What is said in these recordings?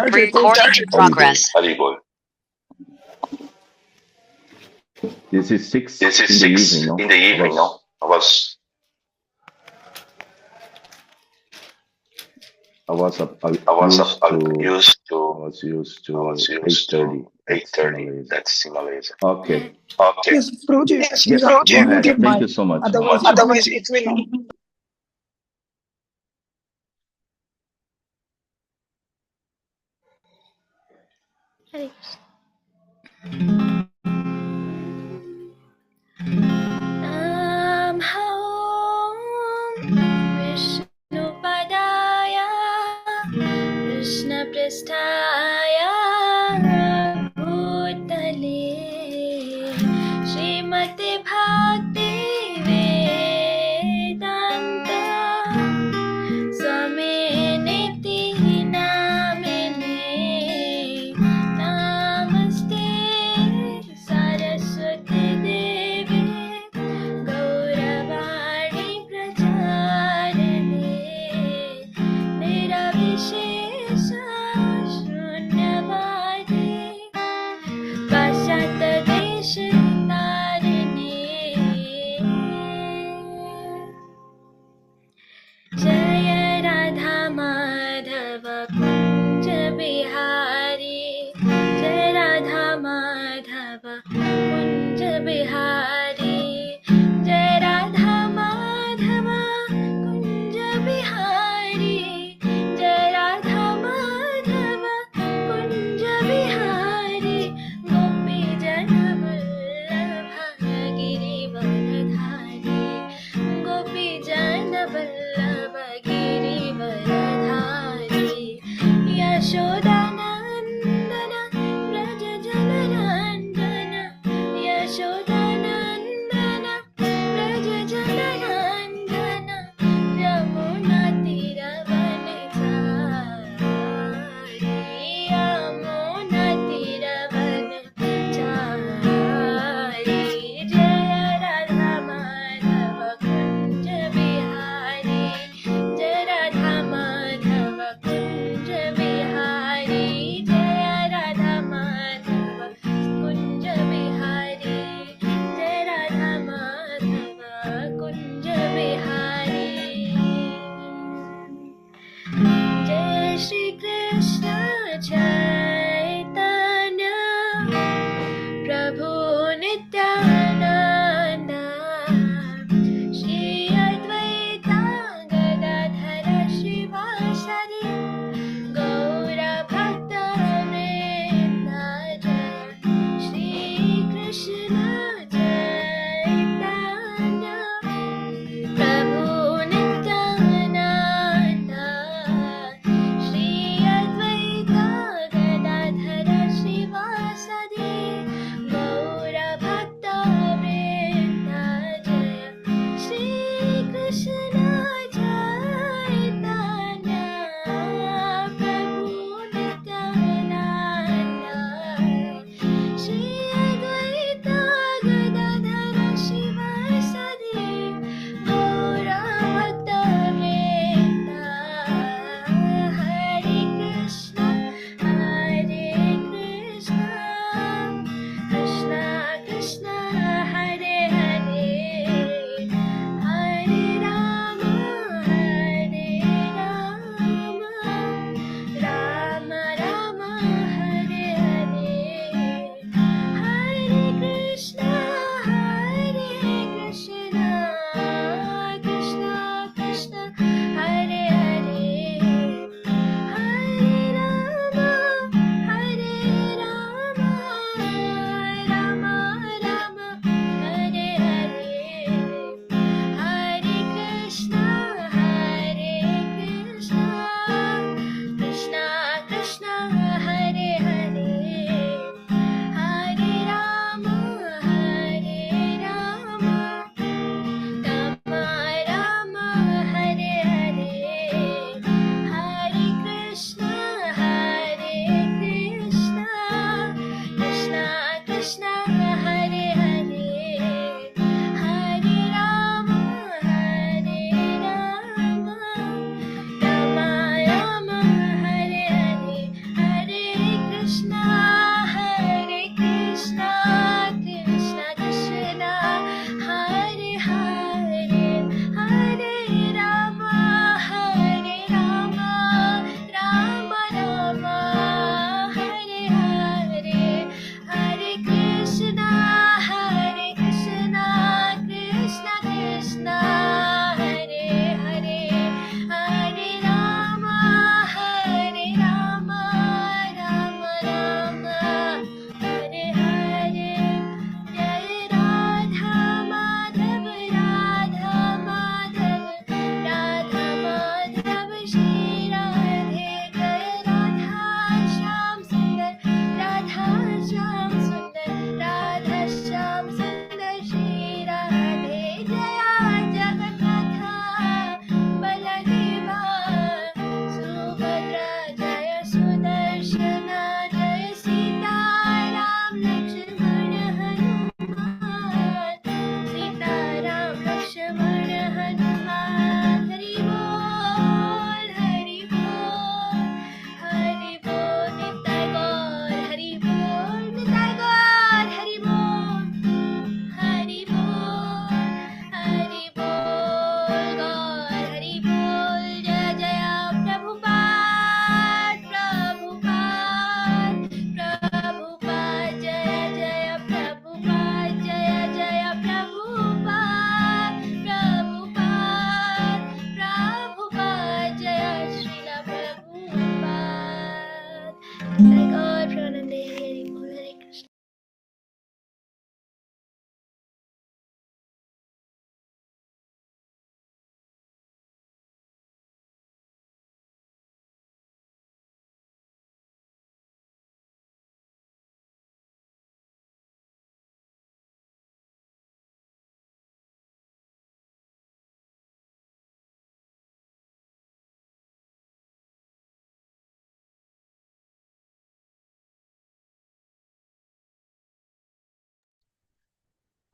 Recording in progress. Haribol. This is 6 in the evening, no? I was used to 8:30. That's in Malaysia. Okay. Yes, Prabhuji, Yes, you go have to ahead. mute your Thank mic. you so much. Otherwise it will. Vishnupadaya Krishna Prasthaya Bhutale Srimati Bhakti Vedanta Swamiti Namine Namaste Saraswati Devi Gauravani Pracharine Niravishesha Shunyavadi Pashat Deshitarine Jaya Radha Madhava Kunja Bihari Jaya Radha Madhava Kunja Bihari Jaya Radha Madhava Kunja Bihari Jaya Radha Madhava Kunja Bihari Gopi Jana Vallabha Girivaradhari Gopi Jana Vallabha Girivaradhari Yashodanandana Raja Jana Randana Yashodanandana Raja Jana Randana Yamuna Tiravanachari Yamuna Tiravanachari Jaya Radha Madhava Kunja Bihari Jaya Radha Madhava Kunja Bihari Jaya Radha Madhava Kunja Bihari Jaya Radha Madhava Kunja Bihari Jai Shri Krishna Chaitanya Prabhu Nityananda Shri Advaita Gadadhara Shivasari Gaura Bhakta Vrinda Jaya Shri Krishna Chaitanya Prabhu Nityananda Shri Advaita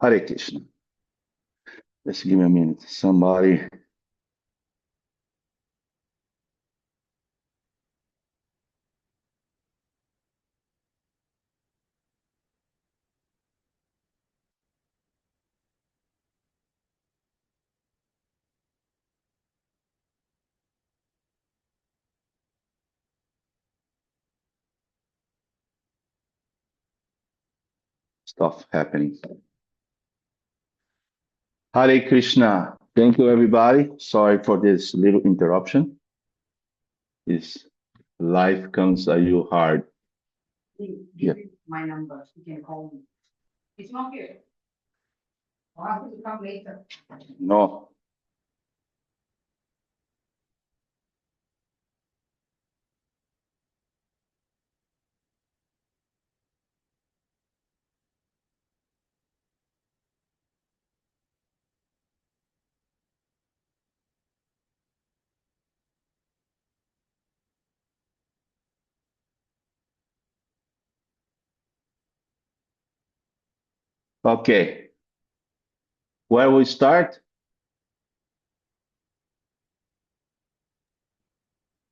Hare Krishna. Just give me a minute. Somebody. Stuff happening. Hare Krishna. Thank you, everybody. Sorry for this little interruption. This life comes at you hard. Yeah. My number, you can call me. It's not here. Or I will come later. No. Okay. Where we start?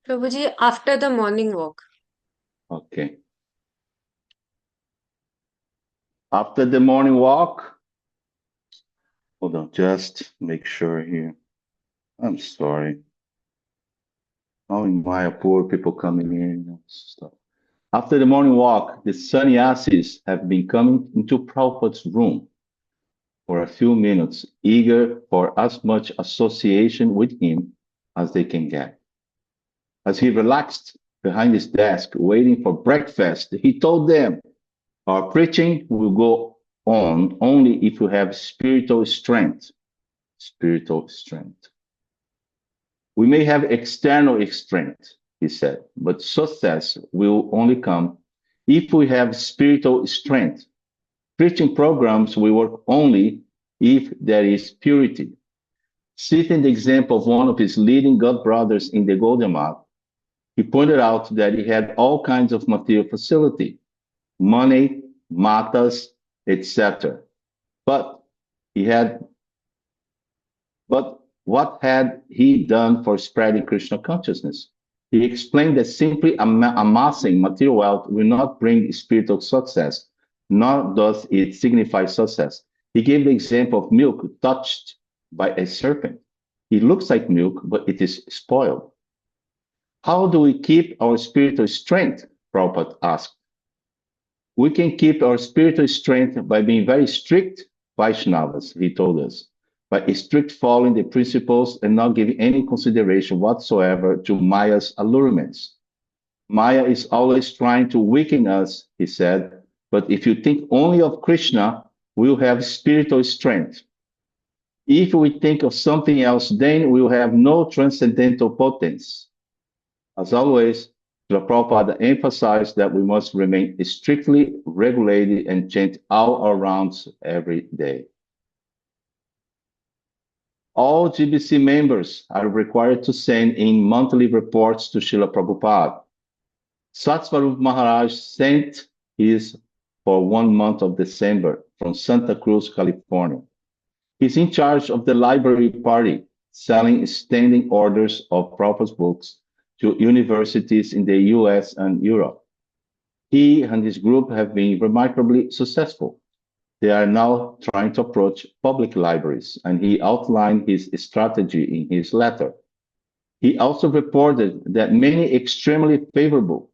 Prabhuji, after the morning walk. Okay. After the morning walk, hold on, just make sure here. I'm sorry. Oh, in Maya, poor people coming in. Stuff. After the morning walk, the sannyasis have been coming into Prabhupada's room for a few minutes, eager for as much association with him as they can get. As he relaxed behind his desk, waiting for breakfast, he told them, our preaching will go on only if you have spiritual strength. Spiritual strength. We may have external strength, he said, but success will only come if we have spiritual strength. Preaching programs will work only if there is purity. Citing the example of one of his leading god brothers in the Golden Map, he pointed out that he had all kinds of material facility, money, matas, etc. But what had he done for spreading Krishna consciousness? He explained that simply amassing material wealth will not bring spiritual success, nor does it signify success. He gave the example of milk touched by a serpent. It looks like milk, but it is spoiled. How do we keep our spiritual strength? Prabhupada asked. We can keep our spiritual strength by being very strict Vaishnavas, he told us, by strict following the principles and not giving any consideration whatsoever to Maya's allurements. Maya is always trying to weaken us, he said, but if you think only of Krishna, we'll have spiritual strength. If we think of something else, then we'll have no transcendental potence. As always, Srila Prabhupada emphasized that we must remain strictly regulated and chant all our rounds every day. All GBC members are required to send in monthly reports to Srila Prabhupada. Satsvarup Maharaj sent his for 1 month of December from Santa Cruz, California. He's in charge of the library party, selling standing orders of Prabhupada's books to universities in the US and Europe. He and his group have been remarkably successful. They are now trying to approach public libraries, and he outlined his strategy in his letter. He also reported that many extremely favorable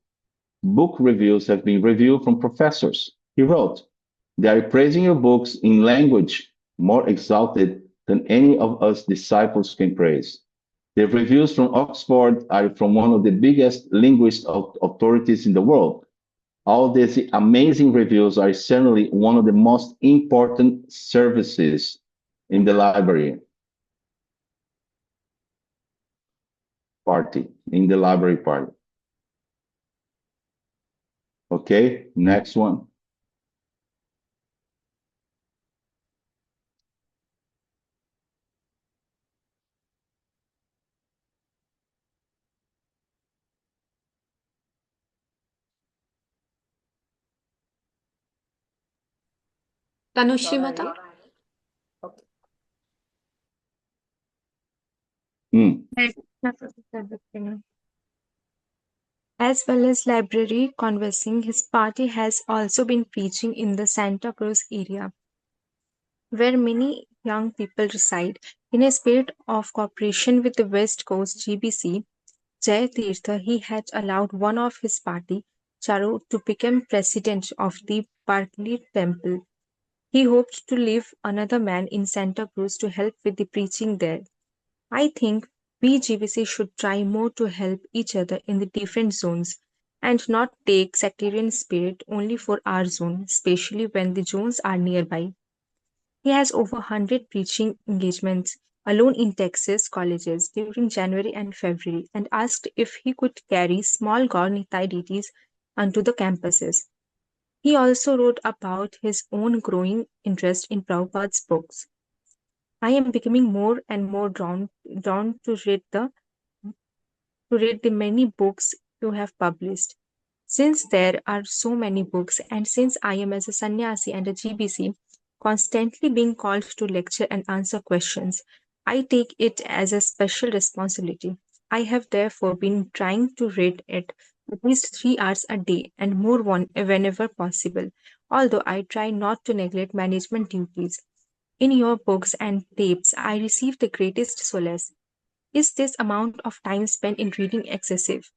book reviews have been reviewed from professors. He wrote, they are praising your books in language more exalted than any of us disciples can praise. The reviews from Oxford are from one of the biggest linguist authorities in the world. All these amazing reviews are certainly one of the most important services in the library party. Okay, next one. Tanushri Mata? As well as library conversing, his party has also been preaching in the Santa Cruz area, where many young people reside. In a spirit of cooperation with the West Coast GBC, Jay Tirtha, he had allowed one of his party, Charu, to become president of the Bartley Temple. He hoped to leave another man in Santa Cruz to help with the preaching there. I think we GBC should try more to help each other in the different zones and not take sectarian spirit only for our zone, especially when the zones are nearby. He has over 100 preaching engagements alone in Texas colleges during January and February and asked if he could carry small Gaur-Nitai deities onto the campuses. He also wrote about his own growing interest in Prabhupada's books. I am becoming more and more drawn to read the many books you have published. Since there are so many books, and since I am as a sannyasi and a GBC constantly being called to lecture and answer questions, I take it as a special responsibility. I have therefore been trying to read at least 3 hours a day and more whenever possible, although I try not to neglect management duties. In your books and tapes, I receive the greatest solace. Is this amount of time spent in reading excessive?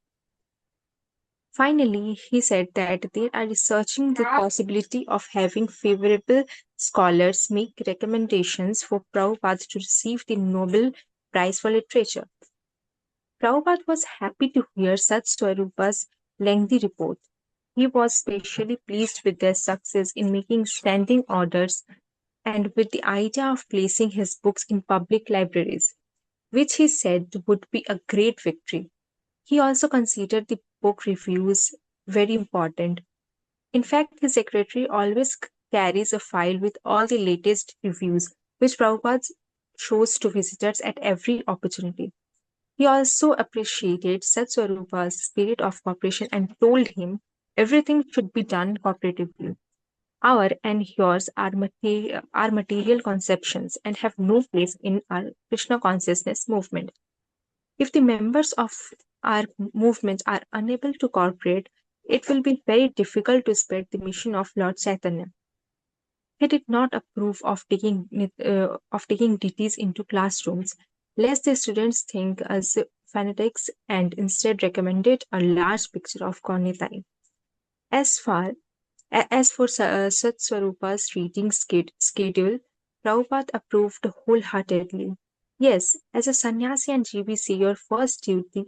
Finally, he said that they are researching the possibility of having favorable scholars make recommendations for Prabhupada to receive the Nobel Prize for Literature. Prabhupada was happy to hear such Swarupa's lengthy report. He was especially pleased with their success in making standing orders and with the idea of placing his books in public libraries, which he said would be a great victory. He also considered the book reviews very important. In fact, his secretary always carries a file with all the latest reviews, which Prabhupada shows to visitors at every opportunity. He also appreciated Satswarupa's spirit of cooperation and told him everything should be done cooperatively. Our and yours are material conceptions and have no place in our Krishna consciousness movement. If the members of our movement are unable to cooperate, it will be very difficult to spread the mission of Lord Chaitanya. He did not approve of taking deities into classrooms, lest the students think as fanatics, and instead recommended a large picture of Gaur-Nitai. As for Satswarupa's reading schedule, Prabhupada approved wholeheartedly. Yes, as a sannyasi and GBC, your first duty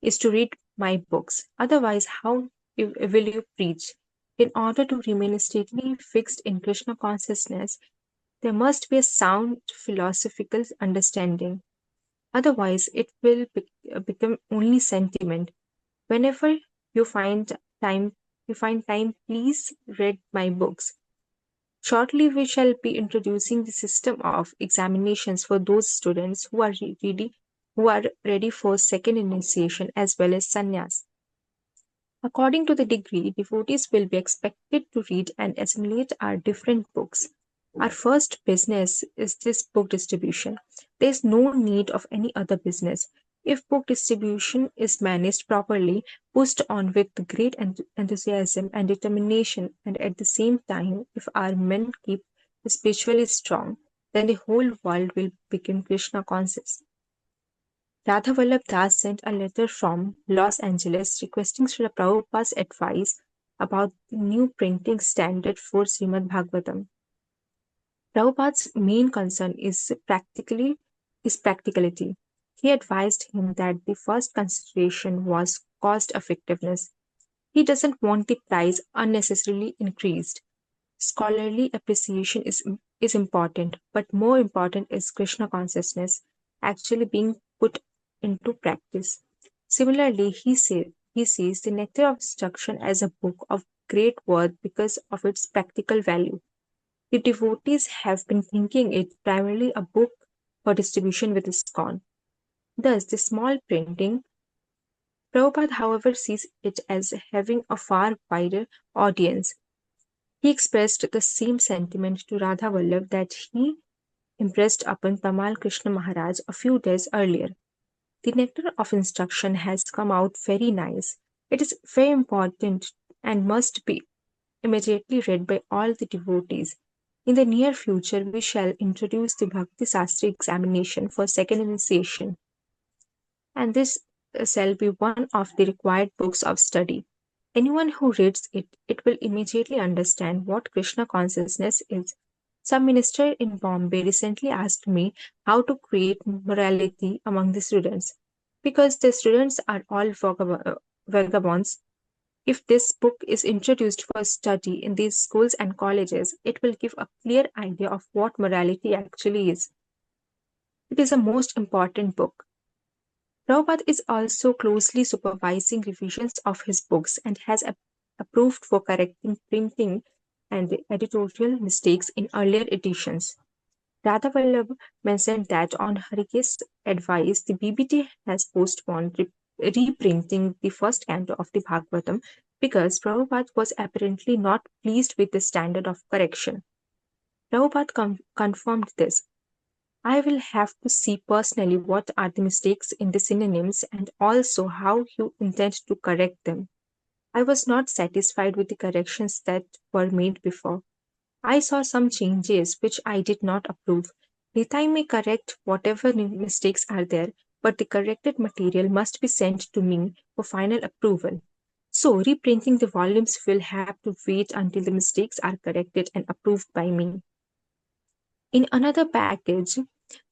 is to read my books. Otherwise, how will you preach? In order to remain steadily fixed in Krishna consciousness, there must be a sound philosophical understanding. Otherwise, it will become only sentiment. Whenever you find time, please read my books. Shortly, we shall be introducing the system of examinations for those students who are ready for second initiation as well as sannyas. According to the degree, devotees will be expected to read and assimilate our different books. Our first business is this book distribution. There is no need of any other business. If book distribution is managed properly, pushed on with great enthusiasm and determination, and at the same time, if our men keep spiritually strong, then the whole world will become Krishna conscious. Radha Vallabh Das sent a letter from Los Angeles requesting Srila Prabhupada's advice about the new printing standard for Srimad Bhagavatam. Prabhupada's main concern is practicality. He advised him that the first consideration was cost effectiveness. He doesn't want the price unnecessarily increased. Scholarly appreciation is important, but more important is Krishna consciousness actually being put into practice. Similarly, he sees the Nectar of Instruction as a book of great worth because of its practical value. The devotees have been thinking it primarily a book for distribution with ISKCON. Thus, the small printing, Prabhupada, however, sees it as having a far wider audience. He expressed the same sentiment to Radha Vallabh that he impressed upon Tamal Krishna Maharaj a few days earlier. The nectar of instruction has come out very nice. It is very important and must be immediately read by all the devotees. In the near future, we shall introduce the Bhakti Sastri examination for second initiation, and this shall be one of the required books of study. Anyone who reads it will immediately understand what Krishna consciousness is. Some minister in Bombay recently asked me how to create morality among the students. Because the students are all vagabonds, if this book is introduced for study in these schools and colleges, it will give a clear idea of what morality actually is. It is a most important book. Prabhupada is also closely supervising revisions of his books and has approved for correcting printing and editorial mistakes in earlier editions. Radha Vallabh mentioned that on Harikesh's advice, the BBT has postponed reprinting the first canto of the Bhagavatam because Prabhupada was apparently not pleased with the standard of correction. Prabhupada confirmed this. I will have to see personally what are the mistakes in the synonyms and also how you intend to correct them. I was not satisfied with the corrections that were made before. I saw some changes which I did not approve. Nitai may correct whatever mistakes are there, but the corrected material must be sent to me for final approval. So, reprinting the volumes will have to wait until the mistakes are corrected and approved by me. In another package,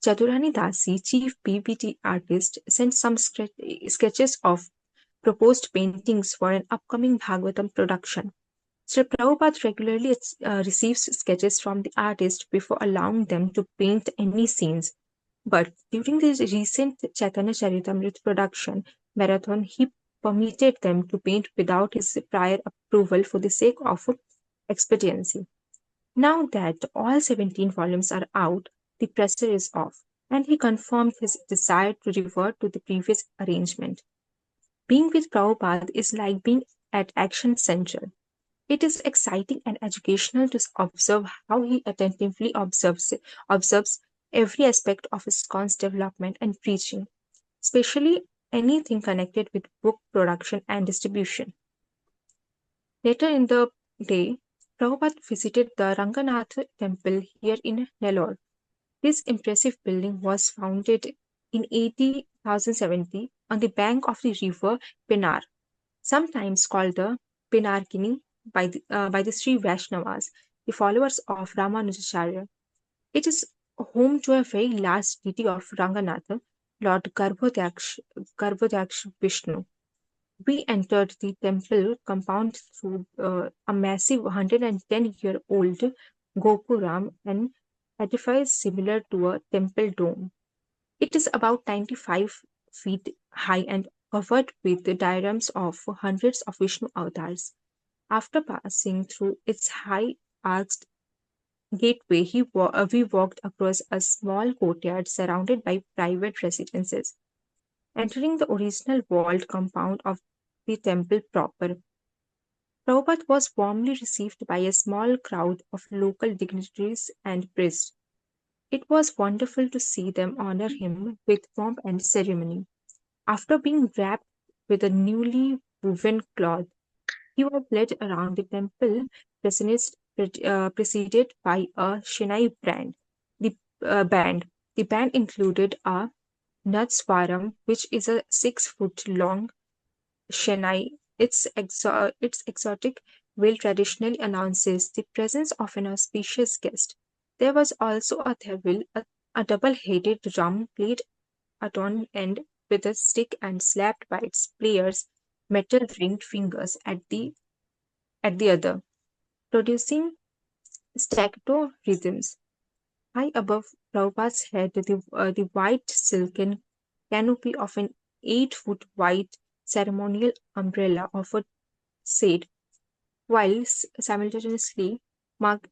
Chadurani Dasi, chief BBT artist, sent some sketches of proposed paintings for an upcoming Bhagavatam production. Sri Prabhupada regularly receives sketches from the artist before allowing them to paint any scenes. But during the recent Chaitanya Charitamrita production marathon, he permitted them to paint without his prior approval for the sake of expediency. Now that all 17 volumes are out, the pressure is off, and he confirmed his desire to revert to the previous arrangement. Being with Prabhupada is like being at Action Central. It is exciting and educational to observe how he attentively observes every aspect of ISKCON's development and preaching, especially anything connected with book production and distribution. Later in the day, Prabhupada visited the Ranganath temple here in Nellore. This impressive building was founded in 1070 on the bank of the river Penar, sometimes called the Penarkini by the Sri Vaishnavas, the followers of Ramanujacharya. It is home to a very large deity of Ranganatha, Lord Garbhodaksh Vishnu. We entered the temple compound through a massive 110-year-old Gopuram, an edifice similar to a temple dome. It is about 95 feet high and covered with the diagrams of hundreds of Vishnu avatars. After passing through its high arched gateway, we walked across a small courtyard surrounded by private residences. Entering the original walled compound of the temple proper, Prabhupada was warmly received by a small crowd of local dignitaries and priests. It was wonderful to see them honor him with pomp and ceremony. After being wrapped with a newly woven cloth, he was led around the temple preceded by a Shinai band. The band included a Natswaram, which is a 6-foot-long Shinai. Its exotic wail traditionally announces the presence of an auspicious guest. There was also a thavil, a double-headed drum played at one end with a stick and slapped by its player's metal-ringed fingers at the other, producing staccato rhythms. High above Prabhupada's head, the white silken canopy of an 8-foot wide ceremonial umbrella offered shade, while simultaneously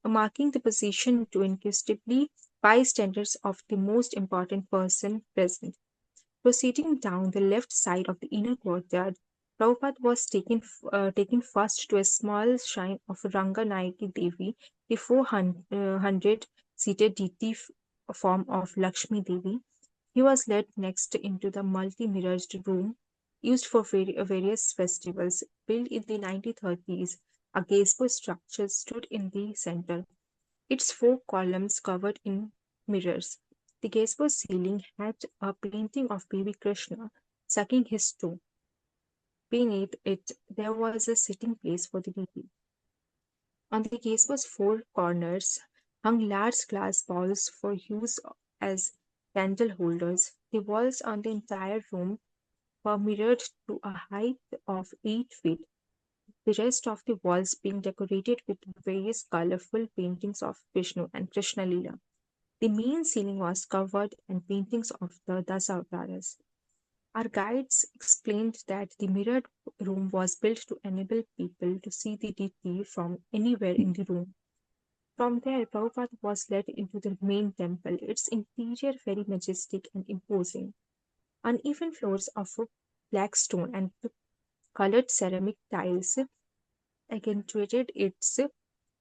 marking the position to inquisitively bystanders of the most important person present. Proceeding down the left side of the inner courtyard, Prabhupada was taken first to a small shrine of Ranganayaki Devi, the 400-seated deity form of Lakshmi Devi. He was led next into the multi-mirrored room used for various festivals. Built in the 1930s, a gazebo structure stood in the center, its four columns covered in mirrors. The gazebo ceiling had a painting of baby Krishna sucking his toe. Beneath it, there was a sitting place for the deity. On the gazebo's four corners hung large glass balls for use as candle holders. The walls on the entire room were mirrored to a height of 8 feet, the rest of the walls being decorated with various colorful paintings of Vishnu and Krishna Lila. The main ceiling was covered in paintings of the Dasa avatars. Our guides explained that the mirrored room was built to enable people to see the deity from anywhere in the room. From there, Prabhupada was led into the main temple, its interior very majestic and imposing. Uneven floors of black stone and colored ceramic tiles accentuated its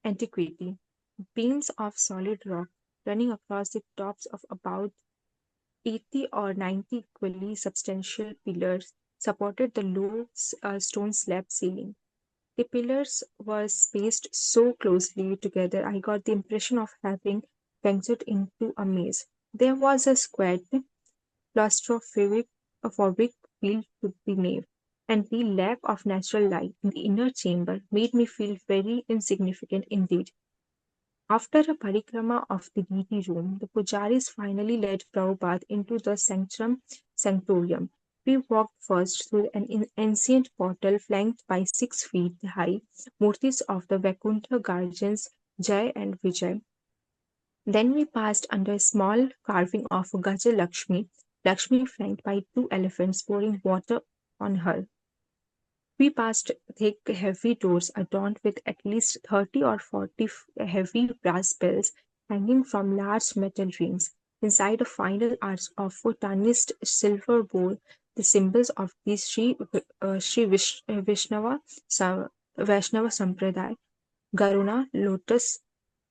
antiquity. Beams of solid rock running across the tops of about 80 or 90 equally substantial pillars supported the low stone slab ceiling. The pillars were spaced so closely together I got the impression of having ventured into a maze. There was a squared claustrophobic feel to the nave, and the lack of natural light in the inner chamber made me feel very insignificant indeed. After a parikrama of the deity room, the pujaris finally led Prabhupada into the sanctum sanctorium. We walked first through an ancient portal flanked by 6 feet high murtis of the Vaikuntha guardians Jai and Vijay. Then we passed under a small carving of Gaja Lakshmi, Lakshmi flanked by two elephants pouring water on her. We passed thick, heavy doors adorned with at least 30 or 40 heavy brass bells hanging from large metal rings. Inside a final arch of tarnished silver bore the symbols of the Vaishnava Sampradaya, Garuna, Lotus,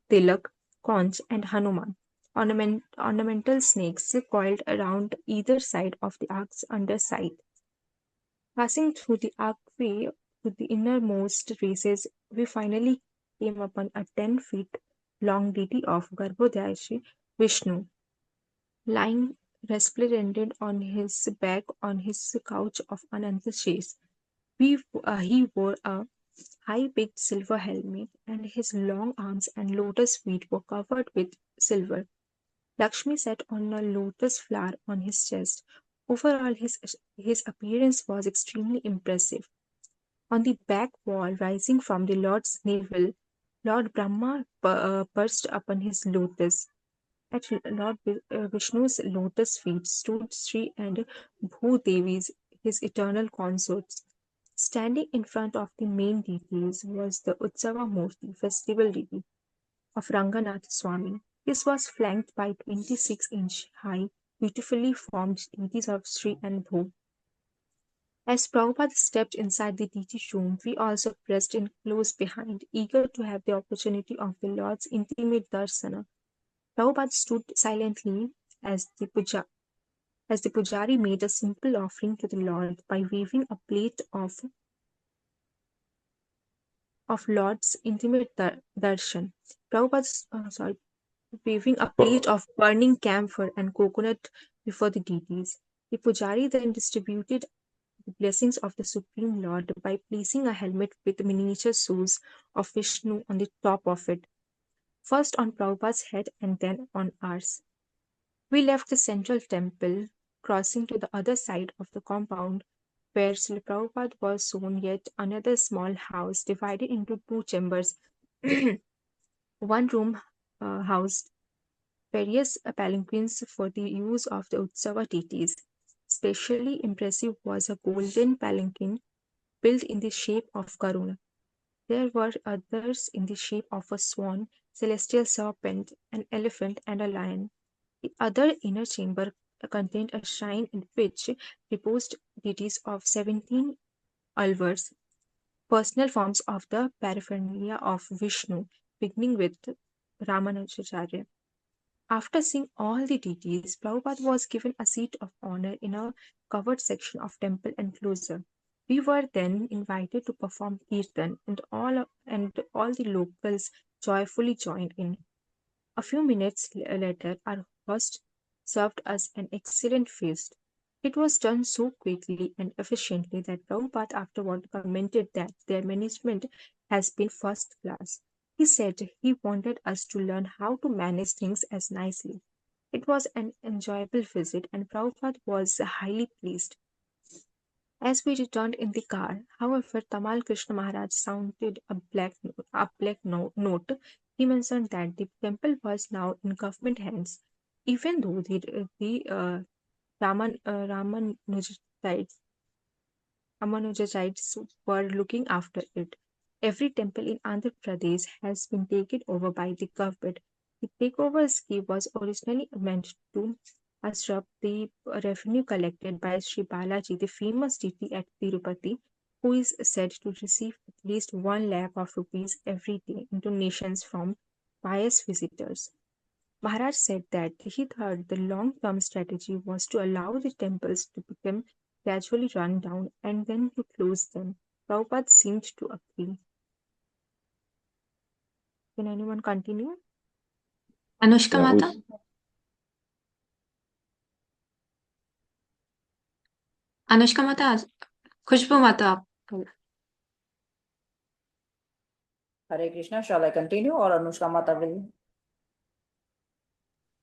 Tilak, conch, and Hanuman. Ornamental snakes coiled around either side of the ark's underside. Passing through the archway to the innermost races, we finally came upon a 10 feet long deity of Garbhodaya Vishnu, lying resplendent on his back on his couch of Ananta Shesh. He wore a high-peaked silver helmet, and his long arms and lotus feet were covered with silver. Lakshmi sat on a lotus flower on his chest. Overall, his appearance was extremely impressive. On the back wall, rising from the Lord's navel, Lord Brahma perched upon his lotus. At Lord Vishnu's lotus feet stood Sri and Bhudevis, his eternal consorts. Standing in front of the main deities was the Utsava Murti, festival deity of Ranganath Swami. This was flanked by 26-inch high, beautifully formed deities of Sri and Bhu. As Prabhupada stepped inside the deity room, we also pressed in close behind, eager to have the opportunity of the Lord's intimate darsana. Prabhupada stood silently as the pujari made a simple offering to the Lord by waving a plate of Lord's intimate darshan. Waving a plate of burning camphor and coconut before the deities. The pujari then distributed the blessings of the Supreme Lord by placing a helmet with miniature shoes of Vishnu on the top of it, first on Prabhupada's head and then on ours. We left the central temple, crossing to the other side of the compound, where Srila Prabhupada was shown yet another small house divided into two chambers. One room housed various palanquins for the use of the Utsava deities. Especially impressive was a golden palanquin built in the shape of Karuna. There were others in the shape of a swan, celestial serpent, an elephant, and a lion. The other inner chamber contained a shrine in which reposed deities of 17 alvars, personal forms of the paraphernalia of Vishnu, beginning with Ramanujacharya. After seeing all the deities, Prabhupada was given a seat of honor in a covered section of temple enclosure. We were then invited to perform kirtan, and all the locals joyfully joined in. A few minutes later, our host served us an excellent feast. It was done so quickly and efficiently that Prabhupada afterward commented that their management has been first class. He said he wanted us to learn how to manage things as nicely. It was an enjoyable visit, and Prabhupada was highly pleased. As we returned in the car, however, Tamal Krishna Maharaj sounded a black note. He mentioned that the temple was now in government hands, even though the Ramanujachites were looking after it. Every temple in Andhra Pradesh has been taken over by the government. The takeover scheme was originally meant to disrupt the revenue collected by Sri Balaji, the famous deity at Tirupati, who is said to receive at least 1 lakh of rupees every day in donations from pious visitors. Maharaj said that he thought the long-term strategy was to allow the temples to become gradually run down and then to close them. Prabhupada seemed to agree. Can anyone continue? Anushka Yeah, Mata? who's Anushka Mata? Khushbu Mata? Hare Krishna, shall I continue or Anushka Mata will?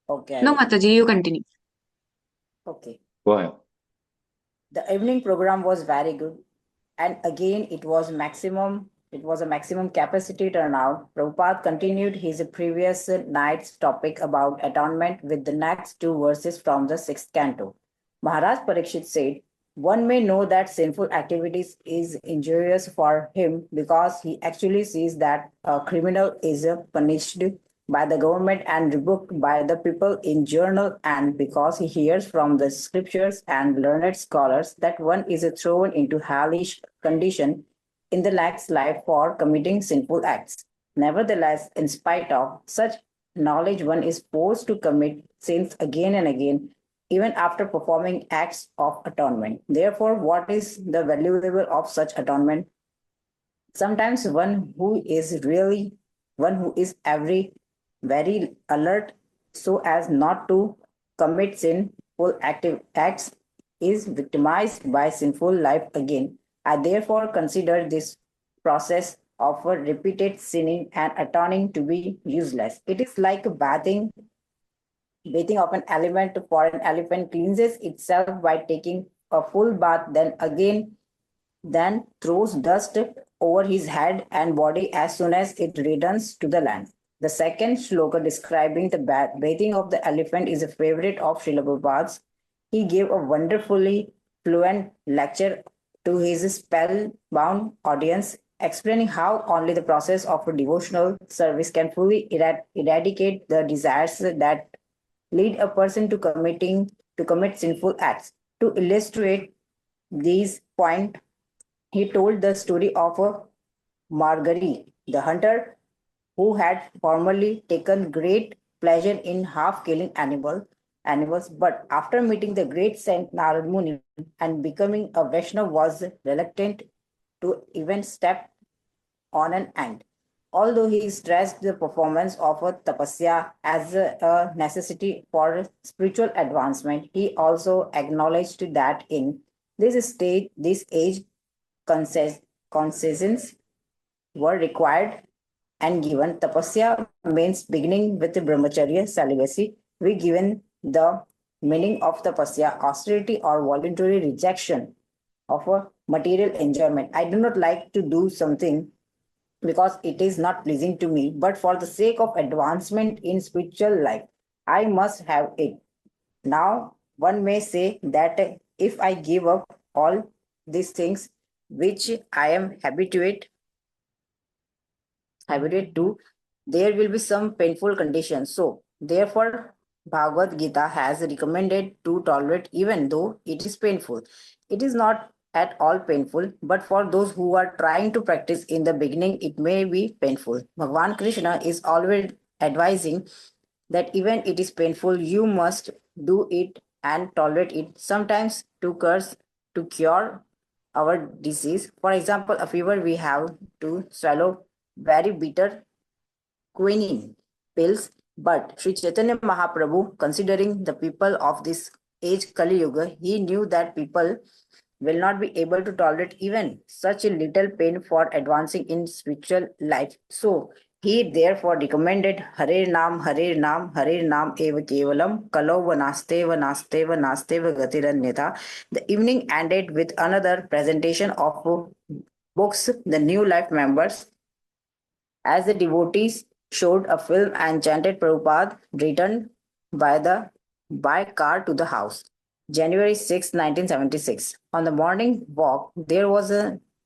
Okay, I No, will. Mataji, you continue. Okay. go ahead. The evening program was very good. And again, it was a maximum capacity turnout. Prabhupada continued his previous night's topic about atonement with the next 2 verses from the 6th canto. Maharaj Parikshit said, one may know that sinful activities is injurious for him because he actually sees that a criminal is punished by the government and rebuked by the people in journal, and because he hears from the scriptures and learned scholars that one is thrown into hellish condition in the next life for committing sinful acts. Nevertheless, in spite of such knowledge, one is forced to commit sins again and again, even after performing acts of atonement. Therefore, what is the valuable of such atonement? Sometimes one who is very alert so as not to commit sinful acts is victimized by sinful life again. I therefore consider this process of repeated sinning and atoning to be useless. It is like bathing of an elephant, for an elephant cleanses itself by taking a full bath, then throws dust over his head and body as soon as it returns to the land. The second shloka describing the bathing of the elephant is a favorite of Srila Prabhupada's. He gave a wonderfully fluent lecture to his spellbound audience, explaining how only the process of a devotional service can fully eradicate the desires that lead a person to commit sinful acts. To illustrate these points, he told the story of a Margari, the hunter who had formerly taken great pleasure in half killing animals, but after meeting the great Saint Narad Muni and becoming a Vaishnava was reluctant to even step on an ant. Although he stressed the performance of a tapasya as a necessity for spiritual advancement, he also acknowledged that in this age, concessions were required and given. Tapasya means beginning with the brahmacharya celibacy. We given the meaning of tapasya, austerity or voluntary rejection of a material enjoyment. I do not like to do something because it is not pleasing to me, but for the sake of advancement in spiritual life, I must have it. Now, one may say that if I give up all these things which I am habituated to, there will be some painful conditions. So, therefore, Bhagavad Gita has recommended to tolerate even though it is painful. It is not at all painful, but for those who are trying to practice in the beginning, it may be painful. Bhagavan Krishna is always advising that even it is painful, you must do it and tolerate it, sometimes to cure our disease. For example, a fever, we have to swallow very bitter quinine pills. But Sri Chaitanya Mahaprabhu, considering the people of this age Kali Yuga, he knew that people will not be able to tolerate even such a little pain for advancing in spiritual life. So he therefore recommended Hare Nam, Hare Nam, Hare Nam Eva Kevalam, Kalo Vanasteva Nasteva Nasteva Gatiranyata. The evening ended with another presentation of books, the New Life members, as the devotees showed a film and chanted Prabhupada returned by car to the house. January 6, 1976. On the morning walk, there was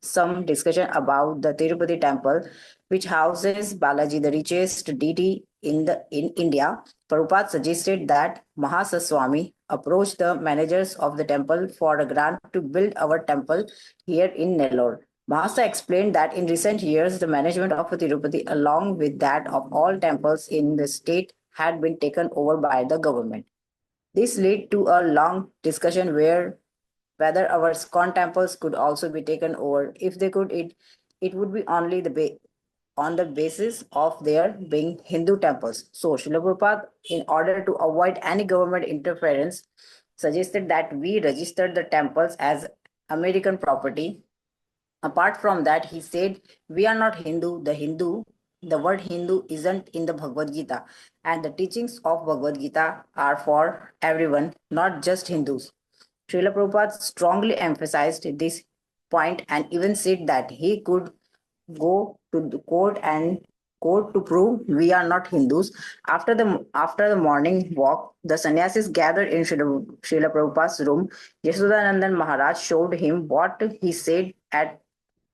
some discussion about the Tirupati temple, which houses Balaji, the richest deity in India. Prabhupada suggested that Mahasaswami approach the managers of the temple for a grant to build our temple here in Nellore. Mahasa explained that in recent years, the management of Tirupati, along with that of all temples in the state, had been taken over by the government. This led to a long discussion whether our ISKCON temples could also be taken over. If they could, it would be only on the basis of their being Hindu temples. So Srila Prabhupada, in order to avoid any government interference, suggested that we register the temples as American property. Apart from that, he said, we are not Hindu. The word Hindu isn't in the Bhagavad Gita, and the teachings of Bhagavad Gita are for everyone, not just Hindus. Srila Prabhupada strongly emphasized this point and even said that he could go to the court to prove we are not Hindus. After the morning walk, the sannyasis gathered in Srila Prabhupada's room. Yashodanandan Maharaj showed him what he said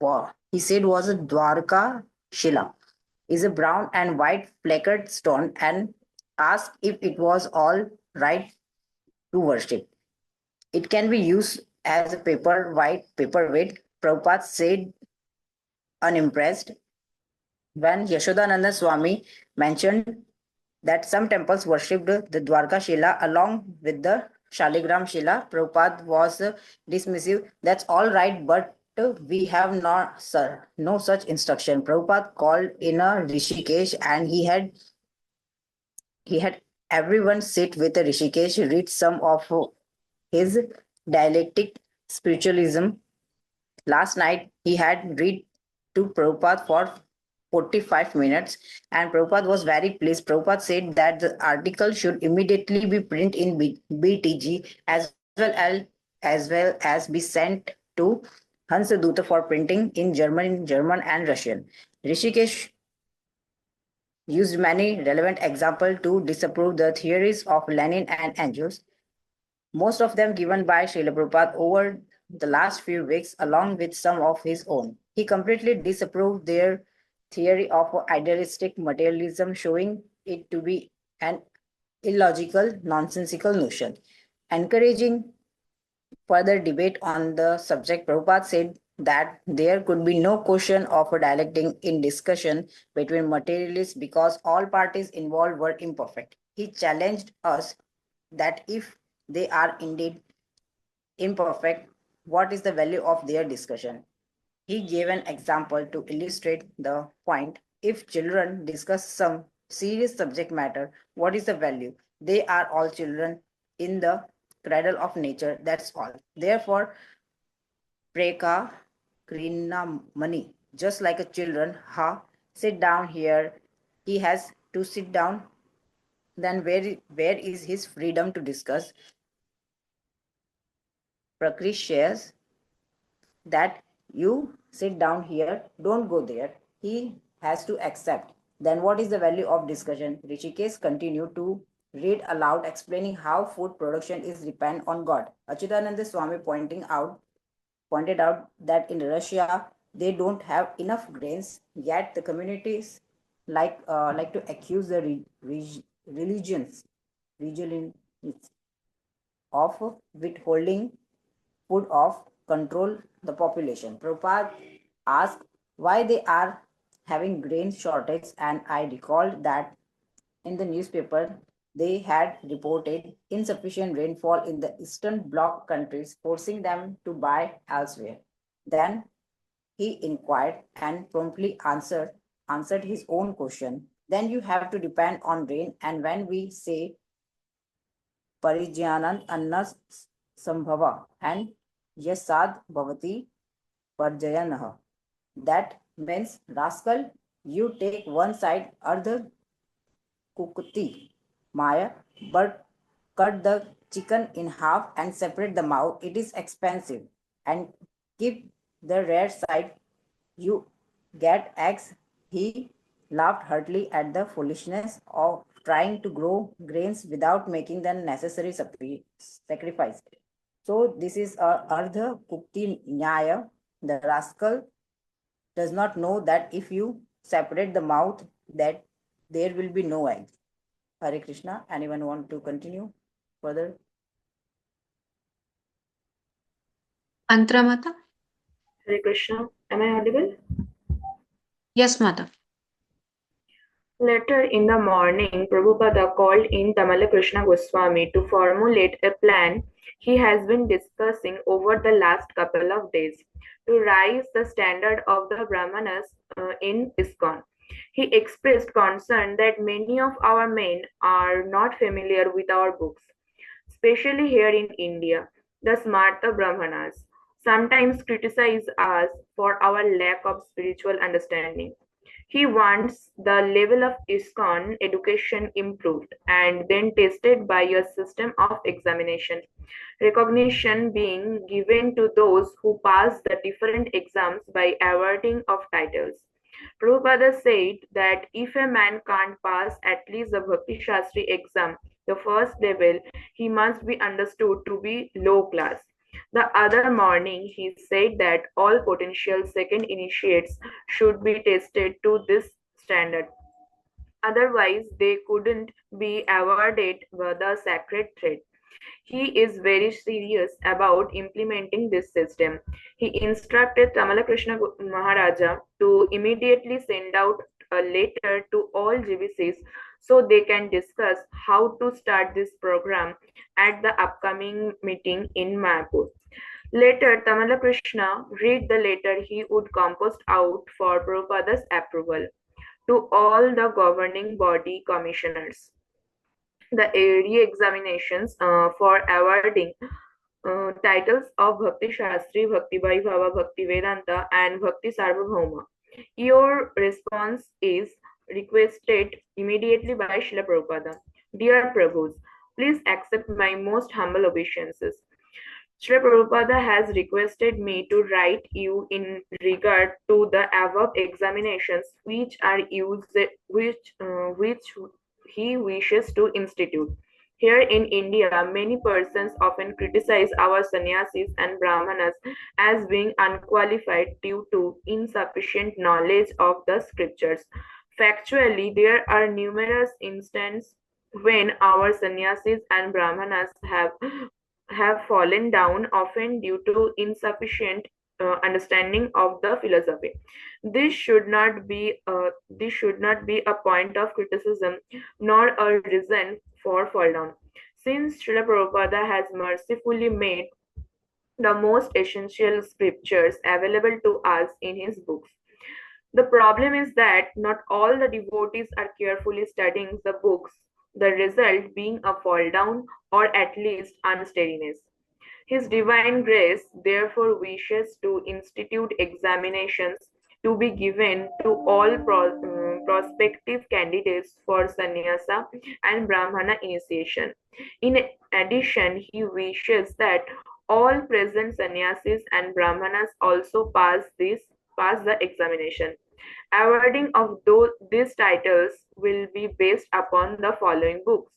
was a Dwarka Shila, is a brown and white fleckered stone, and asked if it was all right to worship. It can be used as a paperweight. Prabhupada said unimpressed. When Yashodananda Swami mentioned that some temples worshipped the Dwarka Shila along with the Shaligram Shila, Prabhupada was dismissive. That's all right, but we have not, sir, no such instruction. Prabhupada called in a Rishikesh, and he had everyone sit with a Rishikesh, read some of his dialectic spiritualism. Last night, he had read to Prabhupada for 45 minutes, and Prabhupada was very pleased. Prabhupada said that the article should immediately be printed in BTG as well as be sent to Hansaduta for printing in German and Russian. Rishikesh used many relevant examples to disapprove the theories of Lenin and Engels, most of them given by Srila Prabhupada over the last few weeks, along with some of his own. He completely disapproved their theory of idealistic materialism, showing it to be an illogical, nonsensical notion. Encouraging further debate on the subject, Prabhupada said that there could be no question of a dialectic in discussion between materialists because all parties involved were imperfect. He challenged us that if they are indeed imperfect, what is the value of their discussion? He gave an example to illustrate the point. If children discuss some serious subject matter, what is the value? They are all children in the cradle of nature, that's all. Therefore, Preka Krina Mani, just like a children, sit down here, he has to sit down, then where is his freedom to discuss? Prakrish shares that you sit down here, don't go there. He has to accept. Then what is the value of discussion? Rishikesh continued to read aloud, explaining how food production is depend on God. Achidananda Swami pointed out that in Russia they don't have enough grains, yet the communities like to accuse the religions of withholding food of control the population. Prabhupada asked why they are having grain shortage, and I recalled that in the newspaper they had reported insufficient rainfall in the Eastern Bloc countries, forcing them to buy elsewhere. Then he inquired and promptly answered his own question. Then you have to depend on rain, and when we say Parijyanan Anna Sambhava and Yasad Bhavati Parjayanaha, that means, rascal, you take one side, Ardha Kukuti Maya, but cut the chicken in half and separate the mouth. It is expensive. And keep the rare side, you get eggs. He laughed heartily at the foolishness of trying to grow grains without making the necessary sacrifice. So this is a Ardha Kukti Nyaya. The rascal does not know that if you separate the mouth, that there will be no egg. Hare Krishna. Anyone want to continue further? Antra Mata? Hare Krishna. Am I audible? Yes, Mata. Later in the morning, Prabhupada called in Tamala Krishna Goswami to formulate a plan he has been discussing over the last couple of days to raise the standard of the Brahmanas in ISKCON. He expressed concern that many of our men are not familiar with our books, especially here in India. The Smarta Brahmanas sometimes criticize us for our lack of spiritual understanding. He wants the level of ISKCON education improved and then tested by a system of examination, recognition being given to those who pass the different exams by awarding of titles. Prabhupada said that if a man can't pass at least the Bhakti Shastri exam, the first level, he must be understood to be low class. The other morning, he said that all potential second initiates should be tested to this standard. Otherwise, they couldn't be awarded the sacred thread. He is very serious about implementing this system. He instructed Tamala Krishna Maharaja to immediately send out a letter to all GBCs so they can discuss how to start this program at the upcoming meeting in Mayapur. Later, Tamala Krishna read the letter he would compose out for Prabhupada's approval to all the governing body commissioners. The re-examinations for awarding titles of Bhakti Shastri, Bhakti Vaibhava, Bhakti Vedanta, and Bhakti Sarvabhauma. Your response is requested immediately by Srila Prabhupada. Dear Prabhus, please accept my most humble obeisances. Srila Prabhupada has requested me to write you in regard to the above examinations which are used, which he wishes to institute. Here in India, many persons often criticize our sannyasis and brahmanas as being unqualified due to insufficient knowledge of the scriptures. Factually, there are numerous instances when our sannyasis and brahmanas have fallen down, often due to insufficient understanding of the philosophy. This should not be a point of criticism nor a reason for fall down, since Srila Prabhupada has mercifully made the most essential scriptures available to us in his books. The problem is that not all the devotees are carefully studying the books, the result being a fall down or at least unsteadiness. His divine grace therefore wishes to institute examinations to be given to all prospective candidates for sannyasa and brahmana initiation. In addition, he wishes that all present sannyasis and brahmanas also pass the examination. Awarding of these titles will be based upon the following books: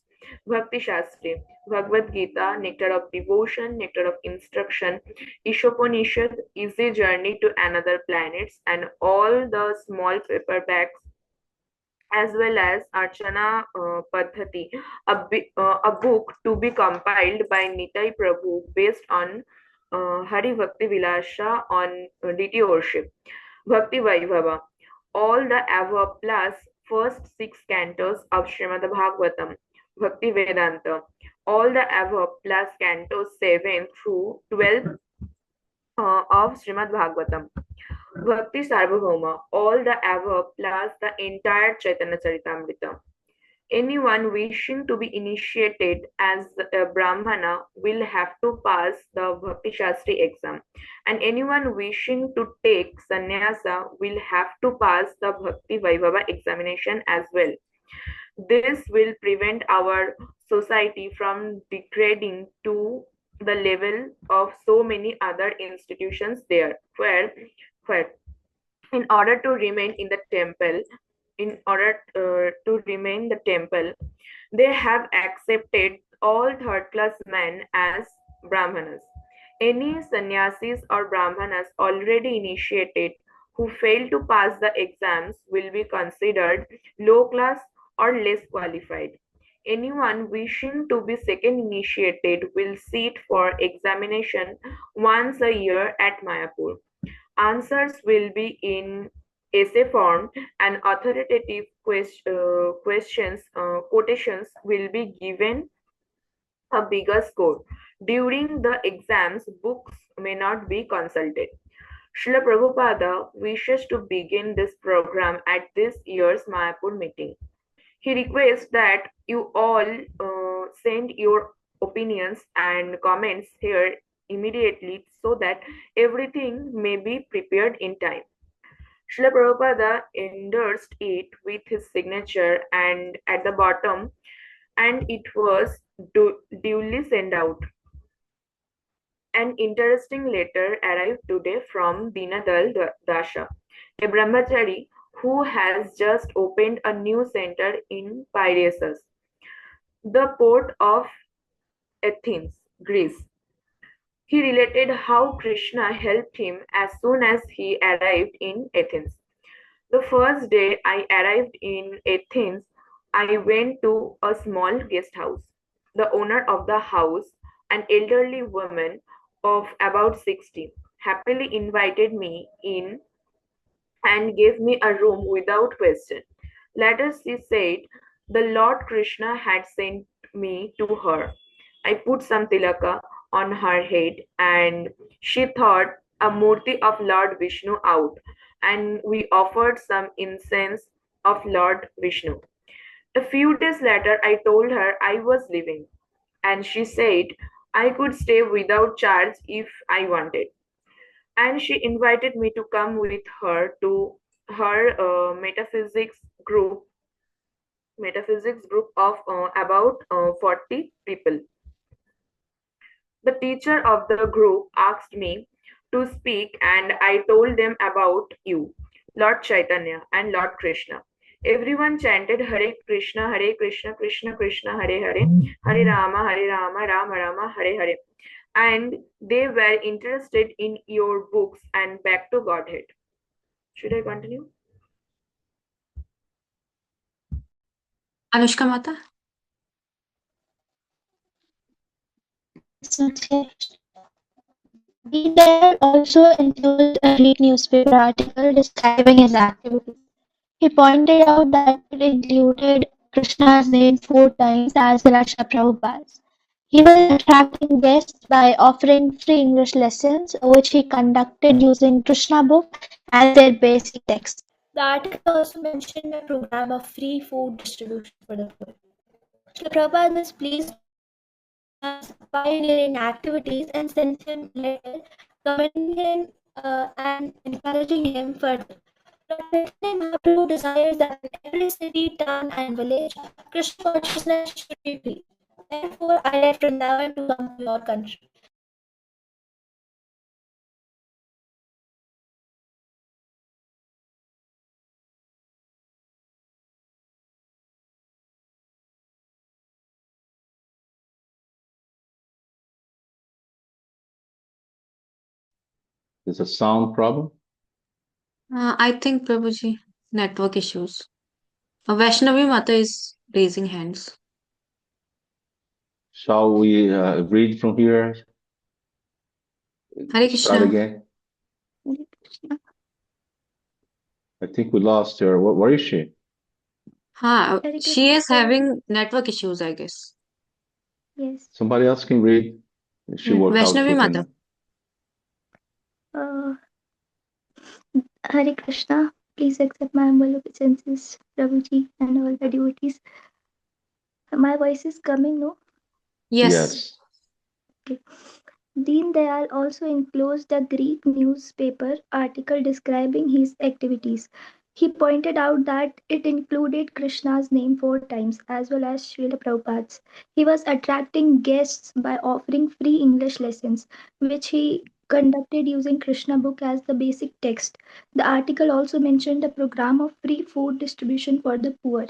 Bhakti Shastri, Bhagavad Gita, Nectar of Devotion, Nectar of Instruction, Ishopanishad, Easy Journey to Another Planets, and all the small paperbacks, as well as Archana Paddhati, a book to be compiled by Nitai Prabhu based on Hari Bhakti Vilasha on DT worship. Bhakti Vaibhava, all the above plus first 6 cantos of Srimad Bhagavatam, Bhakti Vedanta, all the above plus cantos 7 through 12 of Srimad Bhagavatam, Bhakti Sarvabhauma, all the above plus the entire Chaitanya Charitamrita. Anyone wishing to be initiated as a Brahmana will have to pass the Bhakti Shastri exam, and anyone wishing to take sannyasa will have to pass the Bhakti Vaibhava examination as well. This will prevent our society from degrading to the level of so many other institutions there, where in order to remain in the temple, they have accepted all third class men as brahmanas. Any sannyasis or brahmanas already initiated who fail to pass the exams will be considered low class or less qualified. Anyone wishing to be second initiated will sit for examination once a year at Mayapur. Answers will be in essay form, and authoritative quotations will be given a bigger score. During the exams, books may not be consulted. Srila Prabhupada wishes to begin this program at this year's Mayapur meeting. He requests that you all send your opinions and comments here immediately so that everything may be prepared in time. Srila Prabhupada endorsed it with his signature and at the bottom, and it was duly sent out. An interesting letter arrived today from Dinadal Dasa, a brahmachari who has just opened a new center in Piraeus, the port of Athens, Greece. He related how Krishna helped him as soon as he arrived in Athens. The first day I arrived in Athens, I went to a small guest house. The owner of the house, an elderly woman of about 60, happily invited me in and gave me a room without question. Later she said the Lord Krishna had sent me to her. I put some tilaka on her head and she thought a murti of Lord Vishnu out, and we offered some incense of Lord Vishnu. A few days later I told her I was leaving, and she said I could stay without charge if I wanted, and she invited me to come with her to her metaphysics group of about 40 people. The teacher of the group asked me to speak, and I told them about you, Lord Chaitanya and Lord Krishna. Everyone chanted Hare Krishna, Krishna Krishna, Hare Hare, Hare Rama, Rama Rama, Hare Hare. And they were interested in your books and back to Godhead. Should I continue? Anushka Mata? Dare also enthused a read newspaper article describing his activities. He pointed out that it included Krishna's name 4 times as well as Srila Prabhupada's. He was attracting guests by offering free English lessons, which he conducted using Krishna book as their basic text. The article also mentioned a program of free food distribution for the poor. Srila Prabhupada was pleased with pioneering activities and sent him letters commending him and encouraging him further. Lord Chaitanya Mahaprabhu desires that in every city, town, and village, Krishna consciousness should be preached. Therefore, I left Vrindavan to come to your country. There's a sound problem. I think Prabhuji, network issues. Vaishnavi Mata is raising hands. Shall we read from here? Hare Start Krishna. again. I think we lost her. Where is she? Ha, Hare she Krishna, is having network issues, I guess. yes. Somebody else can read. She worked out Vaishnavi with Mata. him. Uh, Hare Krishna, please accept my humble obeisances, Prabhuji, and all the devotees. My voice is coming, no? Yes. Okay. Deen Dayal also enclosed a Greek newspaper article describing his activities. He pointed out that it included Krishna's name 4 times as well as Srila Prabhupada's. He was attracting guests by offering free English lessons, which he conducted using Krishna book as the basic text. The article also mentioned a program of free food distribution for the poor.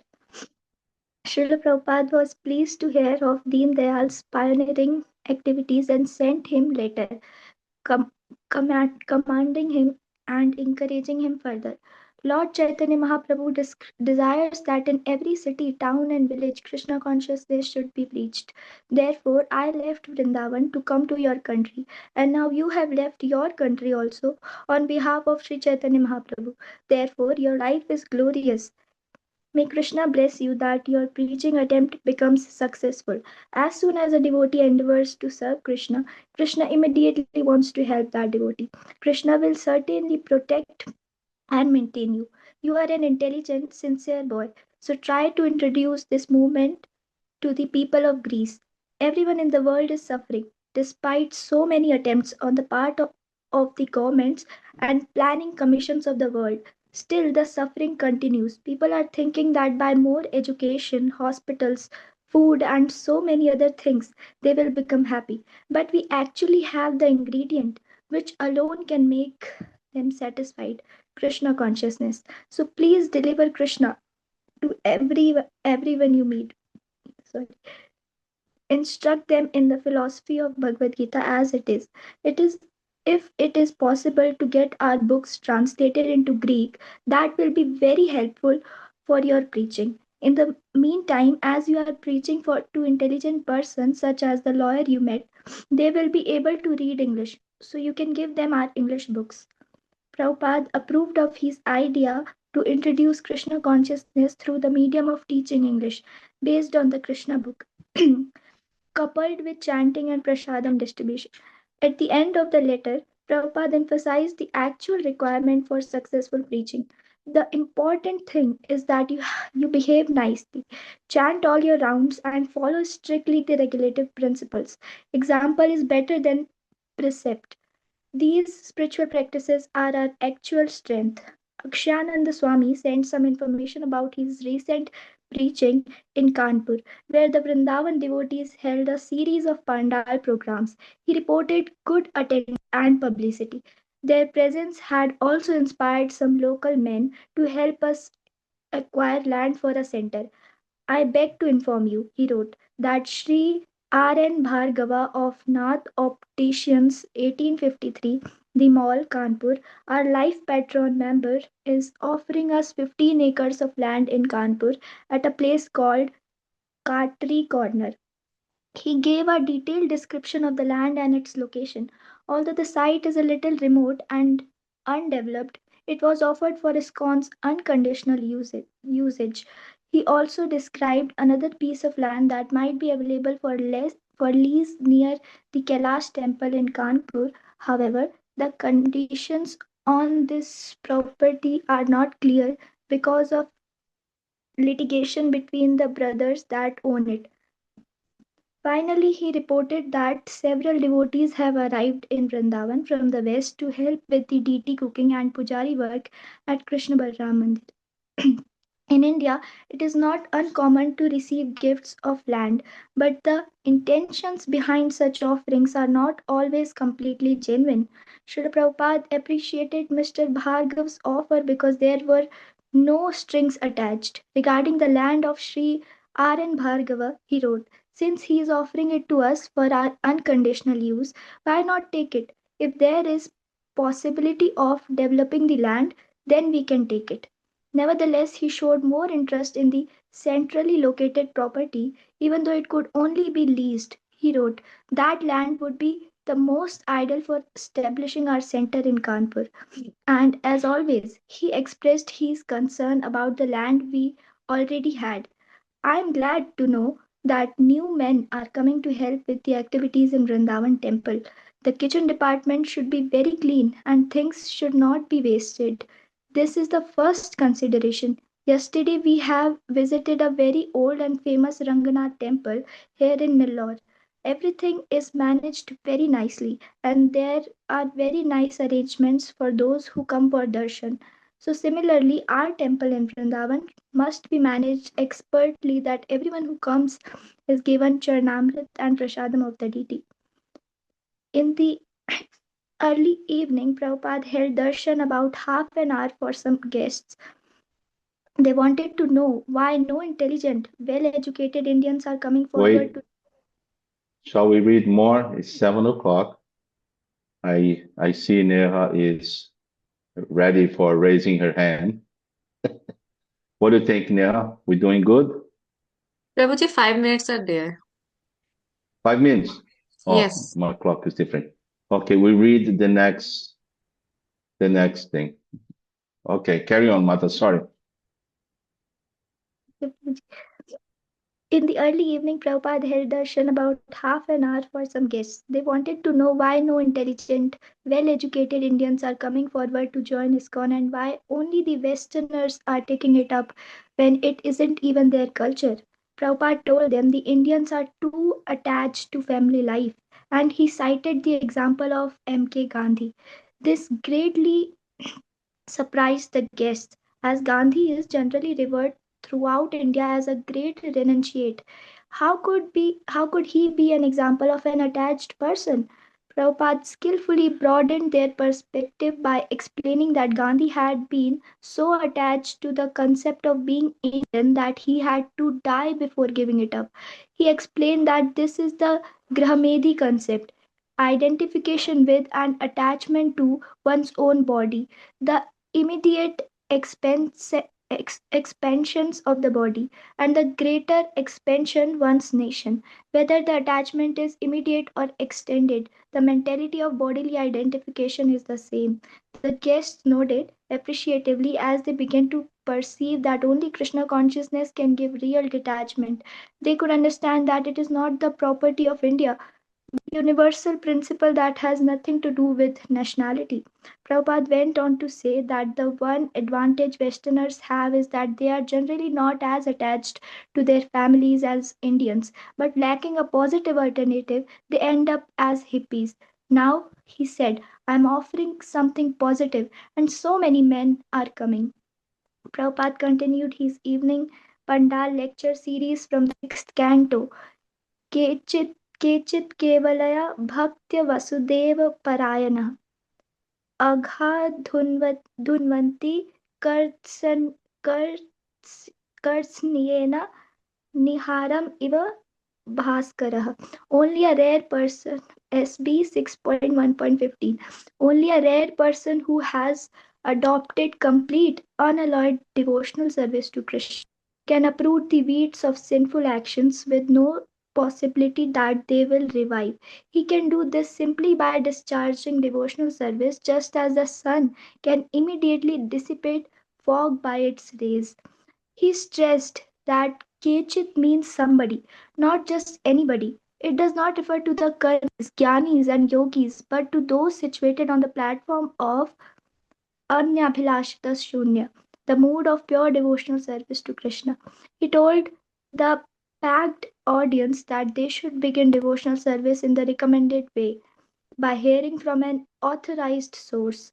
Srila Prabhupada was pleased to hear of Deen Dayal's pioneering activities and sent him letter com- commanding him and encouraging him further. Lord Chaitanya Mahaprabhu desires that in every city, town, and village, Krishna consciousness should be preached. Therefore, I left Vrindavan to come to your country, and now you have left your country also on behalf of Sri Chaitanya Mahaprabhu. Therefore, your life is glorious. May Krishna bless you that your preaching attempt becomes successful. As soon as a devotee endeavors to serve Krishna, Krishna immediately wants to help that devotee. Krishna will certainly protect and maintain you. You are an intelligent, sincere boy. So try to introduce this movement to the people of Greece. Everyone in the world is suffering, despite so many attempts on the part of the governments and planning commissions of the world. Still, the suffering continues. People are thinking that by more education, hospitals, food, and so many other things, they will become happy. But we actually have the ingredient which alone can make them satisfied, Krishna consciousness. So please deliver Krishna to everyone you meet. Sorry. Instruct them in the philosophy of Bhagavad Gita as it is. It is if it is possible to get our books translated into Greek, that will be very helpful for your preaching. In the meantime, as you are preaching for to intelligent persons such as the lawyer you met, they will be able to read English. So you can give them our English books. Prabhupada approved of his idea to introduce Krishna consciousness through the medium of teaching English based on the Krishna book. Coupled with chanting and prasadam distribution. At the end of the letter, Prabhupada emphasized the actual requirement for successful preaching. The important thing is that you behave nicely, chant all your rounds, and follow strictly the regulative principles. Example is better than precept. These spiritual practices are our actual strength. Akshayananda Swami sent some information about his recent preaching in Kanpur, where the Vrindavan devotees held a series of pandal programs. He reported good attendance and publicity. Their presence had also inspired some local men to help us acquire land for a center. I beg to inform you, he wrote, that Sri R.N. Bhargava of Nath Opticians 1853, the Mall, Kanpur, our life patron member, is offering us 15 acres of land in Kanpur at a place called Katri Corner. He gave a detailed description of the land and its location. Although the site is a little remote and undeveloped, it was offered for ISKCON's unconditional usage. He also described another piece of land that might be available for lease near the Kailash temple in Kanpur. However, the conditions on this property are not clear because of litigation between the brothers that own it. Finally, he reported that several devotees have arrived in Vrindavan from the west to help with the deity cooking and pujari work at Krishna Balram Mandir. In India, it is not uncommon to receive gifts of land, but the intentions behind such offerings are not always completely genuine. Srila Prabhupada appreciated Mr. Bhargav's offer because there were no strings attached. Regarding the land of Sri R.N. Bhargava, he wrote, since he is offering it to us for our unconditional use, why not take it? If there is possibility of developing the land, then we can take it. Nevertheless, he showed more interest in the centrally located property, even though it could only be leased. He wrote, that land would be the most ideal for establishing our center in Kanpur. And as always, he expressed his concern about the land we already had. I am glad to know that new men are coming to help with the activities in Vrindavan temple. The kitchen department should be very clean and things should not be wasted. This is the first consideration. Yesterday we have visited a very old and famous Ranganath temple here in Nellore. Everything is managed very nicely and there are very nice arrangements for those who come for darshan. So similarly, our temple in Vrindavan must be managed expertly that everyone who comes is given Charnamrit and Prasadam of the deity. In the early evening, Prabhupada held darshan about half an hour for some guests. They wanted to know why no intelligent, well-educated Indians are coming forward to. Shall we read more? It's 7 o'clock. I see Neha is ready for raising her hand. What do you think, Neha? We doing good? Prabhuji, 5 minutes are there. 5 minutes? Oh, Yes. my clock is different. Okay, we read the next thing. Okay, carry on, Mata. Sorry. In the early evening, Prabhupada held darshan about half an hour for some guests. They wanted to know why no intelligent, well-educated Indians are coming forward to join ISKCON and why only the Westerners are taking it up when it isn't even their culture. Prabhupada told them the Indians are too attached to family life, and he cited the example of M.K. Gandhi. This greatly surprised the guests, as Gandhi is generally revered throughout India as a great renunciate. How could he be an example of an attached person? Prabhupada skillfully broadened their perspective by explaining that Gandhi had been so attached to the concept of being Indian that he had to die before giving it up. He explained that this is the Grahamedi concept, identification with and attachment to one's own body. The immediate expansions of the body and the greater expansion one's nation. Whether the attachment is immediate or extended, the mentality of bodily identification is the same. The guests nodded appreciatively as they began to perceive that only Krishna consciousness can give real detachment. They could understand that it is not the property of India, universal principle that has nothing to do with nationality. Prabhupada went on to say that the one advantage Westerners have is that they are generally not as attached to their families as Indians, but lacking a positive alternative, they end up as hippies. Now, he said, I'm offering something positive, and so many men are coming. Prabhupada continued his evening Pandal lecture series from the 6th canto. केचित् केवलया भक्त्या वसुदेव परायणः अघाधुन्वन्ति कर्त्स्येन निहारम् इव Bhaskarah. Only a rare person, SB 6.1.15, only a rare person who has adopted complete, unalloyed devotional service to Krishna can uproot the weeds of sinful actions with no possibility that they will revive. He can do this simply by discharging devotional service, just as the sun can immediately dissipate fog by its rays. He stressed that Kechit means somebody, not just anybody. It does not refer to the karmis, jnanis, and yogis, but to those situated on the platform of Anyabhilashita Shunya, the mood of pure devotional service to Krishna. He told the packed audience that they should begin devotional service in the recommended way by hearing from an authorized source.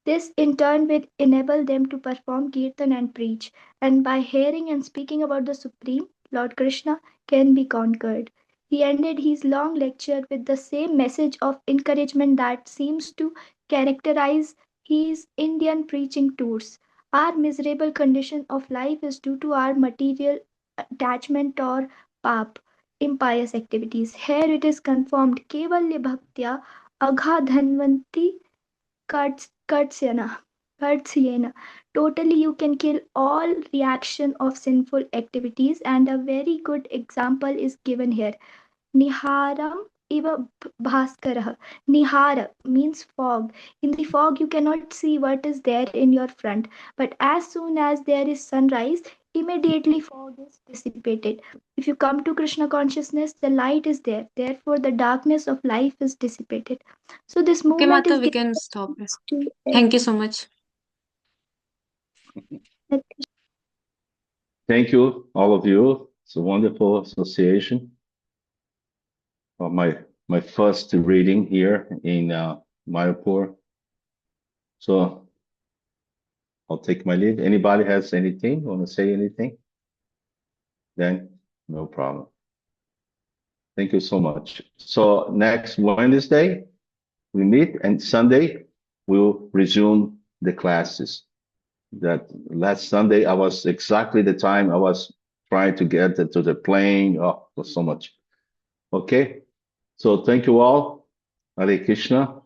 This in turn will enable them to perform kirtan and preach, and by hearing and speaking about the Supreme, Lord Krishna can be conquered. He ended his long lecture with the same message of encouragement that seems to characterize his Indian preaching tours. Our miserable condition of life is due to our material attachment or pap, impious activities. Here it is confirmed, Kevalya Bhaktya Aghadhanvanti Kartsyena. Totally, you can kill all reaction of sinful activities, and a very good example is given here. Niharam iva bhaskarah. Nihara means fog. In the fog, you cannot see what is there in your front. But as soon as there is sunrise, immediately fog is dissipated. If you come to Krishna consciousness, the light is there. Therefore, the darkness of life is dissipated. So this Okay, movement Mata, is we given can stop it. to Thank you so much. Thank you, all of you. It's a wonderful association. My first reading here in Mayapur. So I'll take my leave. Anybody has anything? Want to say anything? Then no problem. Thank you so much. So next Wednesday we meet, and Sunday we'll resume the classes. That last Sunday I was exactly the time I was trying to get to the plane. Oh, it was so much. Okay. So thank you all. Hare Krishna.